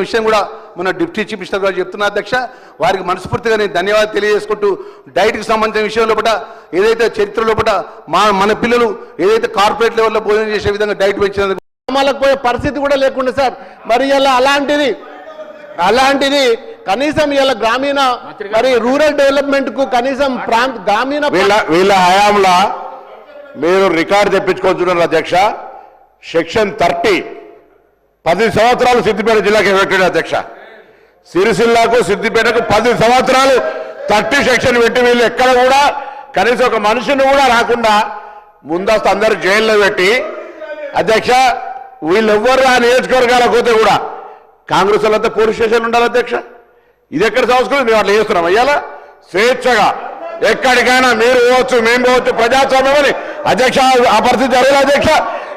విషయం కూడా మన డిప్యూటీ చీఫ్ మినిస్టర్ గారు చెప్తున్నా అధ్యక్ష, వారికి మనస్ఫూర్తిగా నేను ధన్యవాదాలు తెలియజేసుకుంటూ డైట్కి సంబంధించిన విషయం లోపల ఏదైతే చరిత్ర లోపల మన పిల్లలు ఏదైతే కార్పొరేట్ లెవెల్లో భోజనం చేసే విధంగా డైట్ పెంచినందుకు గ్రామాలకు పోయే పరిస్థితి కూడా లేకుండా సార్, మరి ఇలా అలాంటిది కనీసం ఇలా గ్రామీణ మరి రూరల్ డెవలప్మెంట్ కు కనీసం గ్రామీణ వీళ్ళ హయాంలో మీరు రికార్డు తెప్పించుకుంటున్నారు అధ్యక్ష. సెక్షన్ 30 10 సంవత్సరాలు సిద్దిపేట జిల్లాకి పెట్టాడు అధ్యక్ష. సిరిసిల్లాకు సిద్దిపేటకు 10 సంవత్సరాలు 30 సెక్షన్ పెట్టి వీళ్ళు ఎక్కడ కూడా కనీసం ఒక మనిషిని కూడా రాకుండా ముందస్తు అందరు జైల్లో పెట్టి అధ్యక్ష, వీళ్ళెవ్వరు ఆ నియోజకవర్గాలకు పోతే కూడా కాంగ్రెస్ వాళ్ళంతా పోలీస్ స్టేషన్ ఉండాలి అధ్యక్ష. ఇది ఎక్కడ సంస్కృతి? మేము అట్లా చేస్తున్నాం. అయ్యాలా స్వేచ్ఛగా ఎక్కడికైనా మీరు పోవచ్చు, మేము పోవచ్చు, ప్రజాస్వామ్యం అని అధ్యక్ష. ఆ పరిస్థితి జరగలేదు అధ్యక్ష.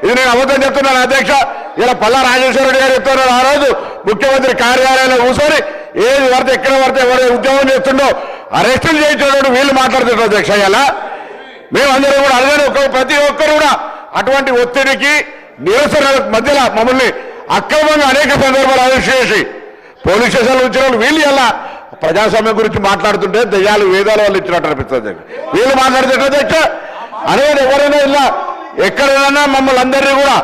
ఇది నేను అబద్ధం చెప్తున్నాను అధ్యక్ష. ఇలా పల్లా రాజేశ్వర రెడ్డి గారు చెప్తున్నారు, ఆ రోజు ముఖ్యమంత్రి కార్యాలయంలో కూర్చొని ఏది పడితే ఎక్కడ పడితే ఎవరు ఉద్యోగం చేస్తుండో అరెస్టులు చేయించాడు వీళ్ళు మాట్లాడుతున్నారు అధ్యక్ష. ఇలా మేమందరం కూడా అడగని ప్రతి ఒక్కరు కూడా అటువంటి ఒత్తిడికి నిరసన మధ్యలో మమ్మల్ని అక్రమంగా అనేక సందర్భాలు అరెస్ట్ చేసి పోలీస్ స్టేషన్లో ఉంచిన వాళ్ళు వీళ్ళు ఇలా ప్రజాస్వామ్యం గురించి మాట్లాడుతుంటే దయ్యాలు వేదాల వాళ్ళు ఇచ్చినట్టు అనిపిస్తుంది. వీళ్ళు మాట్లాడుతుంటే అధ్యక్ష అనేది ఎవరైనా ఇలా ఎక్కడైనా మమ్మల్ని అందరినీ కూడా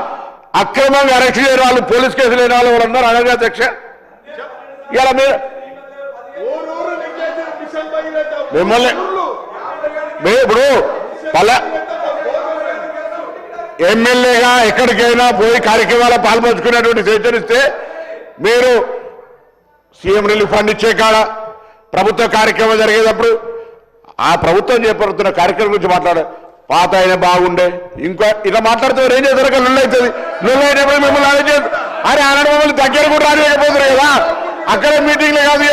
అక్రమంగా అరెస్ట్ చేయని వాళ్ళు, పోలీస్ కేసులు అయిన వాళ్ళు వాళ్ళందరూ అనగా అధ్యక్ష. ఇలా మిమ్మల్ని ఇప్పుడు ఎమ్మెల్యేగా ఎక్కడికైనా పోయి కార్యక్రమాలు పాల్పంచుకునేటువంటి స్వేచ్ఛనిస్తే మీరు సీఎం రిలీఫ్ ఫండ్ ఇచ్చే కాడ ప్రభుత్వ కార్యక్రమం జరిగేటప్పుడు ఆ ప్రభుత్వం చేపడుతున్న కార్యక్రమం గురించి మాట్లాడే పాత అయినా బాగుండే ఇంకా ఇలా మాట్లాడుతూ ఏం చేస్తారు? లొల్లు అవుతుంది. లొల్లు అయినప్పుడు మిమ్మల్ని అరే ఆనాడు మమ్మల్ని దగ్గర కూడా రానియకపోతున్నారు కదా, అక్కడ మీటింగ్లే కాదు.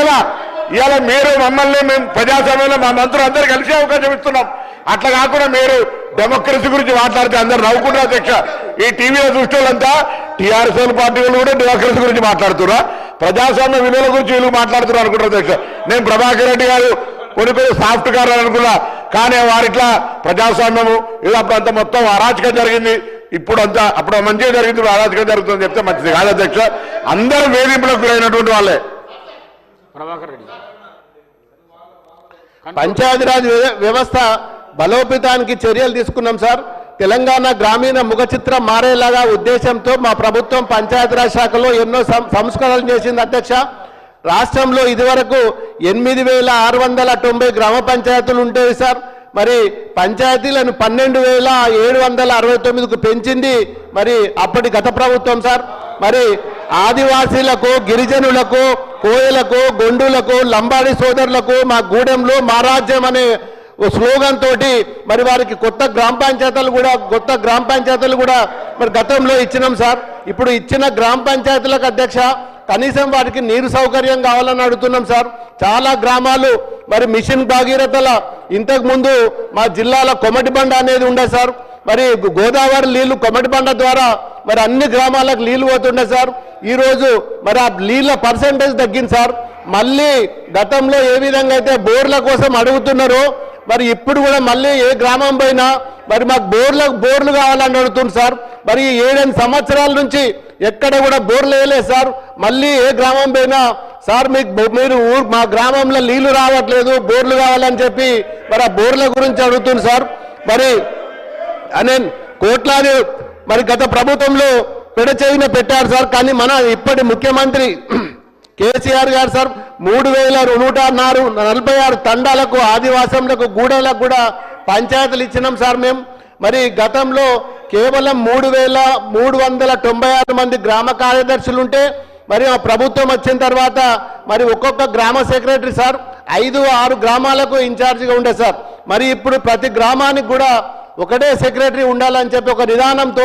ఇలా మీరు మమ్మల్ని మేము ప్రజాస్వామ్యంలో మా మంత్రులు అందరూ కలిసి అవకాశం ఇస్తున్నాం. అట్లా కాకుండా మీరు డెమోక్రసీ గురించి మాట్లాడితే అందరు నవ్వుకుంటారు అధ్యక్ష. ఈ టీవీలో చూసే వాళ్ళంతా టీఆర్ఎస్ పార్టీ వాళ్ళు కూడా డెమోక్రసీ గురించి మాట్లాడుతున్నా, ప్రజాస్వామ్య విలువల గురించి వీళ్ళు మాట్లాడుతున్నారు అనుకుంటారు అధ్యక్ష. నేను ప్రభాకర్ రెడ్డి గారు కొన్ని సాఫ్ట్ గారు అనుకున్నా, కానీ వారిట్లా ప్రజాస్వామ్యము ఏదో అప్పుడు అంతా మొత్తం అరాచకం జరిగింది, ఇప్పుడు అంతా అప్పుడు మంచిగా జరిగింది, ఇప్పుడు అరాచకం జరుగుతుందని చెప్తే మంచిది కాదు అధ్యక్ష. అందరూ వేధింపులకు గురైనటువంటి వాళ్ళే. ప్రభాకర్ రెడ్డి పంచాయతీరాజ్ వ్యవస్థ బలోపేతానికి చర్యలు తీసుకున్నాం సార్. తెలంగాణ గ్రామీణ ముఖ చిత్రం మారేలాగా ఉద్దేశంతో మా ప్రభుత్వం పంచాయతీరాజ్ శాఖలో ఎన్నో సంస్కరణలు చేసింది అధ్యక్ష. రాష్ట్రంలో ఇదివరకు 8,690 గ్రామ పంచాయతీలు ఉండేవి సార్. మరి పంచాయతీలను 12,769కు పెంచింది మరి అప్పటి గత ప్రభుత్వం సార్. మరి ఆదివాసీలకు, గిరిజనులకు, కోయలకు, గొండులకు, లంబాడి సోదరులకు మా గూడెంలో మా రాజ్యం అనే స్లోగన్ తోటి మరి వారికి కొత్త గ్రామ పంచాయతీలు కూడా మరి గతంలో ఇచ్చినాం సార్. ఇప్పుడు ఇచ్చిన గ్రామ పంచాయతీలకు అధ్యక్ష కనీసం వారికి నీరు సౌకర్యం కావాలని అడుగుతున్నాం సార్. చాలా గ్రామాలు మరి మిషన్ భాగీరథల ఇంతకుముందు మా జిల్లాలో కొమటిబండ అనేది ఉండే సార్. మరి గోదావరి నీళ్లు కొమటిబండ ద్వారా మరి అన్ని గ్రామాలకు నీళ్లు పోతుండే సార్. ఈరోజు మరి ఆ నీళ్ళ పర్సెంటేజ్ తగ్గింది సార్. మళ్ళీ గతంలో ఏ విధంగా అయితే బోర్ల కోసం అడుగుతున్నారో మరి ఇప్పుడు కూడా మళ్ళీ ఏ గ్రామం పోయినా మరి మాకు బోర్లు కావాలని అడుగుతుంది సార్. మరి 7 సంవత్సరాల నుంచి ఎక్కడ కూడా బోర్లు వేయలేదు సార్. మళ్ళీ ఏ గ్రామం పోయినా సార్ మీరు మా గ్రామంలో నీళ్లు రావట్లేదు, బోర్లు కావాలని చెప్పి మరి ఆ బోర్ల గురించి అడుగుతుంది సార్. మరి అనే కోట్లాది మరి గత ప్రభుత్వంలో పెడచెవిన పెట్టారు సార్. కానీ మన ఇప్పటి ముఖ్యమంత్రి కేసీఆర్ గారు సార్ 3,146 తండాలకు, ఆదివాసంలకు, గూడెలకు కూడా పంచాయతీలు ఇచ్చినాం సార్ మేము. మరి గతంలో కేవలం 3,396 మంది గ్రామ కార్యదర్శులు ఉంటే మరి ఆ ప్రభుత్వం వచ్చిన తర్వాత మరి ఒక్కొక్క గ్రామ సెక్రటరీ సార్ 5-6 గ్రామాలకు ఇన్ఛార్జిగా ఉండే సార్. మరి ఇప్పుడు ప్రతి గ్రామానికి కూడా ఒకటే సెక్రటరీ ఉండాలని చెప్పి ఒక విధానంతో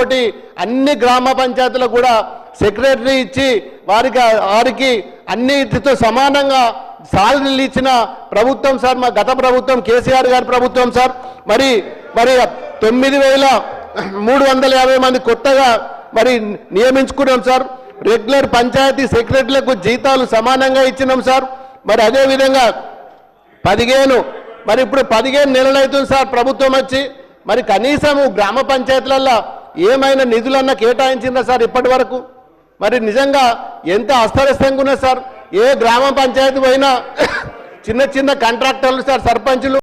అన్ని గ్రామ పంచాయతీలకు కూడా సెక్రటరీ ఇచ్చి వారికి అన్నిటితో సమానంగా సాలరీలు ఇచ్చిన ప్రభుత్వం సార్ మా గత ప్రభుత్వం, కేసీఆర్ గారి ప్రభుత్వం సార్. మరి 9,350 మంది కొత్తగా మరి నియమించుకున్నాం సార్. రెగ్యులర్ పంచాయతీ సెక్రటరీలకు జీతాలు సమానంగా ఇచ్చినాం సార్. మరి అదేవిధంగా 15 మరి ఇప్పుడు 15 నెలలు అవుతుంది సార్ ప్రభుత్వం వచ్చి. మరి కనీసం గ్రామ పంచాయతీలలో ఏమైనా నిధులన్నా కేటాయించిందా సార్ ఇప్పటి వరకు? మరి నిజంగా ఎంత అస్తవ్యస్తంగా ఉన్నది సార్. ఏ గ్రామ పంచాయతీ పోయినా చిన్న చిన్న కాంట్రాక్టర్లు సార్, సర్పంచులు